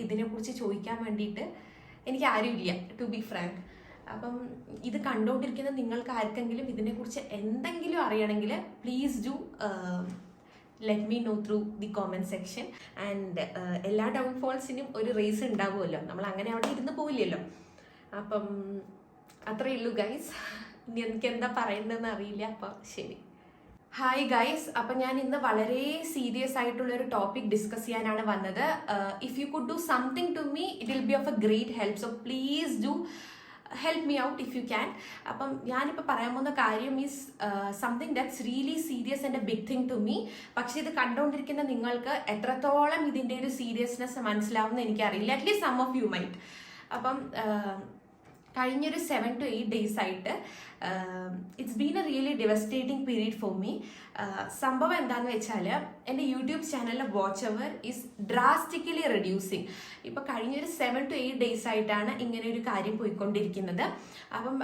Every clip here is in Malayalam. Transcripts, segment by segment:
ഇതിനെക്കുറിച്ച് ചോദിക്കാൻ വേണ്ടിയിട്ട് എനിക്ക് ആരുമില്ല, ടു ബി ഫ്രാങ്ക്. അപ്പം ഇത് കണ്ടുകൊണ്ടിരിക്കുന്ന നിങ്ങൾക്ക് ആർക്കെങ്കിലും ഇതിനെക്കുറിച്ച് എന്തെങ്കിലും അറിയണമെങ്കിൽ please do let me know through the comment section. And എല്ലാ ഡൗൺഫോൾസിനും ഒരു റീസൺ ഉണ്ടാവുമല്ലോ, നമ്മൾ അങ്ങനെ അവിടെ ഇരുന്ന് പോവില്ലല്ലോ. അപ്പം അത്രയേ ഉള്ളൂ ഗൈസ്. ഇനി എനിക്ക് എന്താ പറയേണ്ടതെന്ന് അറിയില്ല. അപ്പം ശരി. ഹായ് ഗൈസ്, അപ്പം ഞാൻ ഇന്ന് വളരെ സീരിയസ് ആയിട്ടുള്ള ഒരു ടോപ്പിക് ഡിസ്കസ് ചെയ്യാനാണ് വന്നത്. If you could do something to me it will be of a great help. So please do help me out if you can. അപ്പം ഞാനിപ്പോൾ പറയാൻ പോകുന്ന കാര്യം is something that's really serious and a big thing to me. പക്ഷെ ഇത് കണ്ടുകൊണ്ടിരിക്കുന്ന നിങ്ങൾക്ക് എത്രത്തോളം ഇതിൻ്റെ ഒരു സീരിയസ്നെസ് മനസ്സിലാവുമെന്ന് എനിക്കറിയില്ല. At least some of you might. അപ്പം കഴിഞ്ഞൊരു 7 to 8 days ആയിട്ട് it's been a really devastating period for me. സംഭവം എന്താണെന്ന് വെച്ചാൽ എൻ്റെ യൂട്യൂബ് ചാനലിലെ watch hour is drastically reducing. ഇപ്പോൾ കഴിഞ്ഞൊരു 7 to 8 days ആയിട്ടാണ് ഇങ്ങനെ ഒരു കാര്യം പോയിക്കൊണ്ടിരിക്കുന്നത്. അപ്പം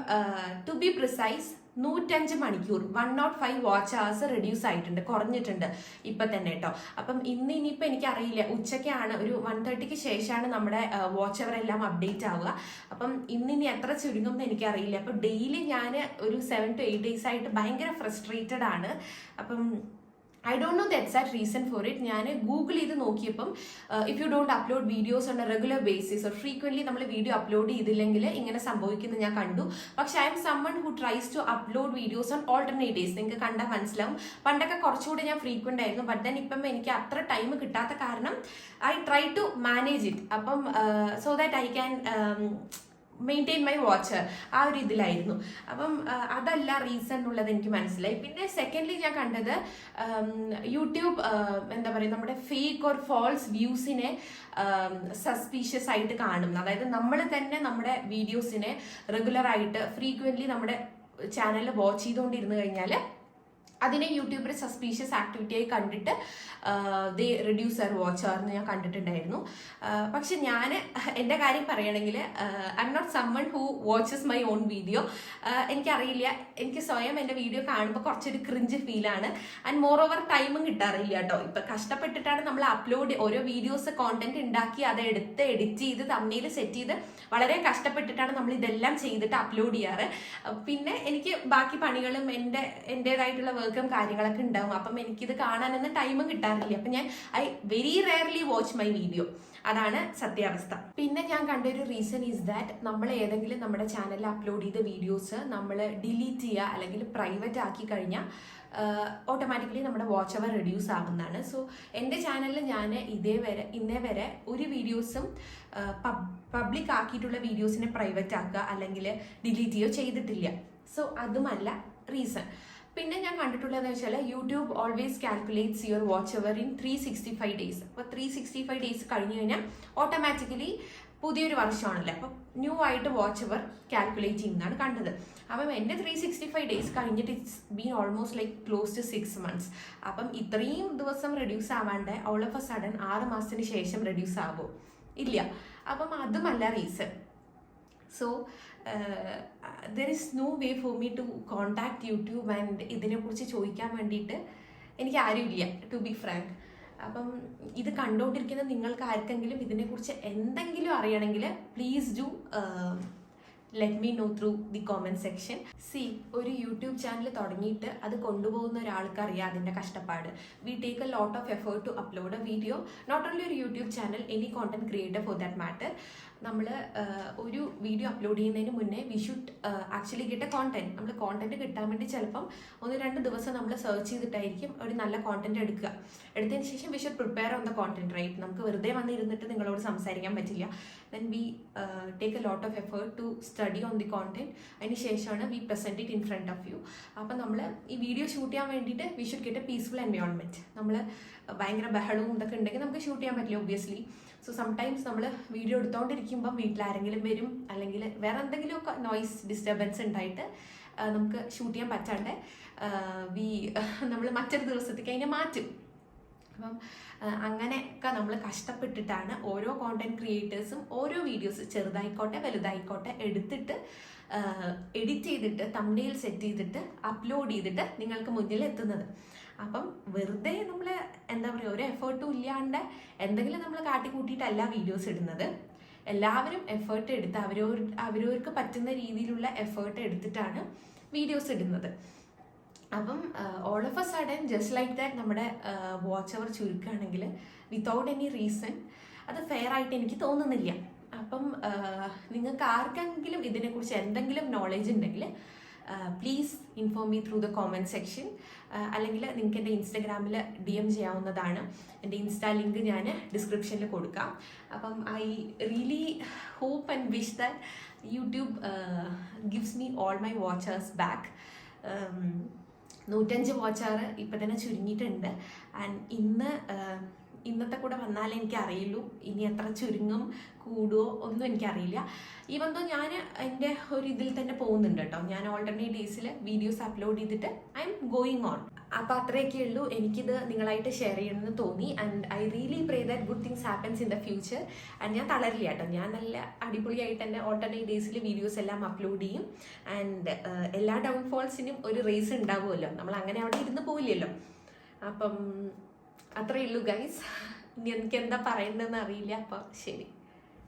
ടു ബി പ്രിസൈസ് 105 മണിക്കൂർ 105 വാച്ച് അവേഴ്സ് റെഡ്യൂസ് ആയിട്ടുണ്ട്, കുറഞ്ഞിട്ടുണ്ട് ഇപ്പം തന്നെ കേട്ടോ. അപ്പം ഇനിയിപ്പോൾ എനിക്കറിയില്ല, ഉച്ചയ്ക്കാണ് ഒരു 1:30ക്ക് ശേഷമാണ് നമ്മുടെ വാച്ച് അവർ എല്ലാം അപ്ഡേറ്റ് ആവുക. അപ്പം ഇനി എത്ര ചുരുങ്ങും എന്ന് എനിക്കറിയില്ല. അപ്പം ഡെയിലി ഞാൻ ഒരു 7 to 8 days ആയിട്ട് ഭയങ്കര ഫ്രസ്ട്രേറ്റഡ് ആണ്. അപ്പം I don't know the exact reason for it. ഞാൻ ഗൂഗിൾ ചെയ്ത് നോക്കിയപ്പം if you don't upload videos on a regular basis or frequently നമ്മൾ വീഡിയോ അപ്ലോഡ് ചെയ്തില്ലെങ്കിൽ ഇങ്ങനെ സംഭവിക്കുന്നത് ഞാൻ കണ്ടു. പക്ഷെ I am someone who tries to upload videos on alternate days. നിങ്ങൾക്ക് കണ്ടാൽ മനസ്സിലാവും. പണ്ടൊക്കെ കുറച്ചുകൂടി ഞാൻ ഫ്രീക്വൻ്റ് ആയിരുന്നു, ബട്ട് ദെൻ ഇപ്പം എനിക്ക് അത്ര ടൈം കിട്ടാത്ത കാരണം I try to manage it. അപ്പം so that I can maintain my watcher, ആ ഒരു ഇതിലായിരുന്നു. അപ്പം അതല്ല റീസൺ എന്നുള്ളത് എനിക്ക് മനസ്സിലായി. പിന്നെ സെക്കൻഡ്ലി ഞാൻ കണ്ടത് യൂട്യൂബ് എന്താ പറയുക, നമ്മുടെ ഫേക്ക് ഓർ ഫോൾസ് വ്യൂസിനെ സസ്പീഷ്യസ് ആയിട്ട് കാണും. അതായത് നമ്മൾ തന്നെ നമ്മുടെ വീഡിയോസിനെ റെഗുലറായിട്ട് ഫ്രീക്വൻ്റ്ലി നമ്മുടെ ചാനലിൽ വാച്ച് ചെയ്തുകൊണ്ടിരുന്നു കഴിഞ്ഞാൽ അതിനെ യൂട്യൂബിൽ സസ്പീഷ്യസ് ആക്ടിവിറ്റിയായി കണ്ടിട്ട് ദേ റിഡ്യൂസ് അവർ വാച്ച് അവർ ഞാൻ കണ്ടിട്ടുണ്ടായിരുന്നു. പക്ഷെ ഞാൻ എൻ്റെ കാര്യം പറയുകയാണെങ്കിൽ I'm not someone who watches my own video. എനിക്കറിയില്ല, എനിക്ക് സ്വയം എൻ്റെ വീഡിയോ കാണുമ്പോൾ കുറച്ചൊരു ക്രിഞ്ച് ഫീലാണ്. ആൻഡ് മോർ ഓവർ ടൈമും കിട്ടാറില്ല കേട്ടോ. ഇപ്പം കഷ്ടപ്പെട്ടിട്ടാണ് നമ്മൾ ഓരോ വീഡിയോസ് കോണ്ടന്റ് ഉണ്ടാക്കി അത് എടുത്ത് എഡിറ്റ് ചെയ്ത് തമ്മിൽ സെറ്റ് ചെയ്ത് വളരെ കഷ്ടപ്പെട്ടിട്ടാണ് നമ്മൾ ഇതെല്ലാം ചെയ്തിട്ട് അപ്ലോഡ് ചെയ്യാറ്. പിന്നെ എനിക്ക് ബാക്കി പണികളും എൻ്റേതായിട്ടുള്ള വർക്കും കാര്യങ്ങളൊക്കെ ഉണ്ടാവും. അപ്പം എനിക്കിത് കാണാനൊന്നും ടൈമും കിട്ടാറില്ല. അപ്പം ഞാൻ very rarely watch my video. അതാണ് സത്യാവസ്ഥ. പിന്നെ ഞാൻ കണ്ടൊരു റീസൺ ഈസ് ദാറ്റ് നമ്മൾ ഏതെങ്കിലും നമ്മുടെ ചാനലിൽ അപ്ലോഡ് ചെയ്ത വീഡിയോസ് നമ്മൾ ഡിലീറ്റ് ചെയ്യുക അല്ലെങ്കിൽ പ്രൈവറ്റ് ആക്കി കഴിഞ്ഞാൽ ഓട്ടോമാറ്റിക്കലി നമ്മുടെ വാച്ച് അവർ റെഡ്യൂസ് ആകുന്നതാണ്. സോ എൻ്റെ ചാനലിൽ ഞാൻ ഇന്നേ വരെ ഒരു വീഡിയോസും പബ്ലിക് ആക്കിയിട്ടുള്ള വീഡിയോസിനെ പ്രൈവറ്റ് ആക്കുക അല്ലെങ്കിൽ ഡിലീറ്റ് ചെയ്യുകയോ ചെയ്തിട്ടില്ല. സോ അതുമല്ല റീസൺ. പിന്നെ ഞാൻ കണ്ടിട്ടുള്ളതെന്ന് വെച്ചാൽ YouTube always calculates your watch hour in 365 days. അപ്പോൾ 365 days കഴിഞ്ഞ് കഴിഞ്ഞാൽ ഓട്ടോമാറ്റിക്കലി പുതിയൊരു വർഷമാണല്ലോ, അപ്പം ന്യൂ ആയിട്ട് വാച്ച് അവർ കാൽക്കുലേറ്റ് ചെയ്യുന്നതാണ് കണ്ടത്. അപ്പം എൻ്റെ 365 days കഴിഞ്ഞിട്ട് it's been almost like close to 6 months. അപ്പം ഇത്രയും ദിവസം റെഡ്യൂസ് ആവാണ്ട് ഓൾ ഓഫ് എ സഡൻ 6 മാസത്തിന് ശേഷം റെഡ്യൂസ് ആവുമോ? ഇല്ല. അപ്പം അതുമല്ല reason. So there is no way for me to contact YouTube and ഇതിനെക്കുറിച്ച് ചോദിക്കാൻ വേണ്ടിയിട്ട് എനിക്ക് ആരുമില്ല, ടു ബി ഫ്രാങ്ക്. അപ്പം ഇത് കണ്ടുകൊണ്ടിരിക്കുന്ന നിങ്ങൾക്ക് ആർക്കെങ്കിലും ഇതിനെക്കുറിച്ച് എന്തെങ്കിലും അറിയണമെങ്കിൽ please do let me know through the comment section. ഒരു യൂട്യൂബ് ചാനൽ തുടങ്ങിയിട്ട് അത് കൊണ്ടുപോകുന്ന ഒരാൾക്കറിയാം അതിൻ്റെ കഷ്ടപ്പാട്. We take a lot of effort to upload a video, not only ഒരു YouTube channel, any content creator for that matter. നമ്മൾ ഒരു വീഡിയോ അപ്ലോഡ് ചെയ്യുന്നതിന് മുന്നേ we should actually get a content. നമ്മൾ കോണ്ടന്റ് കിട്ടാൻ വേണ്ടി ചിലപ്പം 1-2 ദിവസം നമ്മൾ സെർച്ച് ചെയ്തിട്ടായിരിക്കും ഒരു നല്ല കോണ്ടന്റ് എടുത്തതിന് ശേഷം we should prepare on the content, right? നമുക്ക് വെറുതെ വന്നിരുന്നിട്ട് നിങ്ങളോട് സംസാരിക്കാൻ പറ്റില്ല. Then we take a lot of effort to study on the content. അതിന് ശേഷമാണ് we present it in front of you. അപ്പം നമ്മൾ ഈ വീഡിയോ ഷൂട്ട് ചെയ്യാൻ വേണ്ടിയിട്ട് we should get a peaceful environment. നമ്മൾ ഭയങ്കര ബഹളവും ഇതൊക്കെ ഉണ്ടെങ്കിൽ നമുക്ക് ഷൂട്ട് ചെയ്യാൻ പറ്റില്ല ഒബ്വിയസ്ലി. സോ സംടൈംസ് നമ്മൾ വീഡിയോ എടുത്തുകൊണ്ടിരിക്കുമ്പം വീട്ടിലാരെങ്കിലും വരും അല്ലെങ്കിൽ വേറെ എന്തെങ്കിലുമൊക്കെ നോയ്സ് ഡിസ്റ്റർബൻസ് ഉണ്ടായിട്ട് നമുക്ക് ഷൂട്ട് ചെയ്യാൻ പറ്റാണ്ട് നമ്മൾ മറ്റൊരു ദിവസത്തേക്ക് അതിനെ മാറ്റും. അപ്പം അങ്ങനെയൊക്കെ നമ്മൾ കഷ്ടപ്പെട്ടിട്ടാണ് ഓരോ കോണ്ടന്റ് ക്രിയേറ്റേഴ്സും ഓരോ വീഡിയോസ് ചെറുതായിക്കോട്ടെ വലുതായിക്കോട്ടെ എടുത്തിട്ട് എഡിറ്റ് ചെയ്തിട്ട് തംബ്നെയിൽ സെറ്റ് ചെയ്തിട്ട് അപ്ലോഡ് ചെയ്തിട്ട് നിങ്ങൾക്ക് മുന്നിൽ എത്തുന്നത്. അപ്പം വെറുതെ നമ്മൾ എന്താ പറയുക, ഒരു എഫേർട്ടും ഇല്ലാണ്ട് എന്തെങ്കിലും നമ്മൾ കാട്ടിക്കൂട്ടിയിട്ടല്ല വീഡിയോസ് ഇടുന്നത്. എല്ലാവരും എഫേർട്ട് എടുത്ത് അവരവർക്ക് പറ്റുന്ന രീതിയിലുള്ള എഫേർട്ട് എടുത്തിട്ടാണ് വീഡിയോസ് ഇടുന്നത്. അപ്പം all of a sudden just like that നമ്മുടെ വാച്ച് അവർ ചുരുക്കുകയാണെങ്കിൽ വിത്തൗട്ട് എനി റീസൺ, അത് ഫെയർ ആയിട്ട് എനിക്ക് തോന്നുന്നില്ല. അപ്പം നിങ്ങൾക്ക് ആർക്കെങ്കിലും ഇതിനെക്കുറിച്ച് എന്തെങ്കിലും നോളേജ് ഉണ്ടെങ്കിൽ please inform me through the comment section, അല്ലെങ്കിൽ നിങ്ങൾക്ക് എൻ്റെ ഇൻസ്റ്റഗ്രാമിൽ DM ചെയ്യാവുന്നതാണ്. എൻ്റെ ഇൻസ്റ്റാ ലിങ്ക് ഞാൻ ഡിസ്ക്രിപ്ഷനിൽ കൊടുക്കാം. അപ്പം I really hope and wish that YouTube gives me all my watchers back. 105 watcher ഇപ്പം തന്നെ ചുരുങ്ങിയിട്ടുണ്ട്. ആൻഡ് ഇന്നത്തെ കൂടെ വന്നാലേ എനിക്ക് അറിയുള്ളൂ ഇനി എത്ര ചുരുങ്ങും കൂടുമോ ഒന്നും എനിക്കറിയില്ല. ഈവൻ ദോ ഞാൻ എൻ്റെ ഒരു ഇതിൽ തന്നെ പോകുന്നുണ്ട് കേട്ടോ. ഞാൻ ഓൾട്ടർനേറ്റ് ഡേയ്സിൽ വീഡിയോസ് അപ്ലോഡ് ചെയ്തിട്ട് ഐ എം ഗോയിങ് ഓൺ. അപ്പോൾ അത്രയൊക്കെ ഉള്ളൂ, എനിക്കിത് നിങ്ങളായിട്ട് ഷെയർ ചെയ്യണമെന്ന് തോന്നി. And I really pray that good things happens in the future. And ഞാൻ തളരില്ല കേട്ടോ, ഞാൻ നല്ല അടിപൊളിയായിട്ട് തന്നെ ഓൾട്ടർനേറ്റ് ഡേയ്സിൽ വീഡിയോസ് എല്ലാം അപ്ലോഡ് ചെയ്യും. ആൻഡ് എല്ലാ ഡൗൺഫോൾസിനും ഒരു റേസ് ഉണ്ടാവുമല്ലോ, നമ്മൾ അങ്ങനെ അവിടെ ഇരുന്ന് പോയില്ലല്ലോ. അപ്പം അത്രയേ ഉള്ളൂ ഗൈസ്. ഇനി എനിക്ക് എന്താ പറയേണ്ടതെന്ന് അറിയില്ല. അപ്പം ശരി.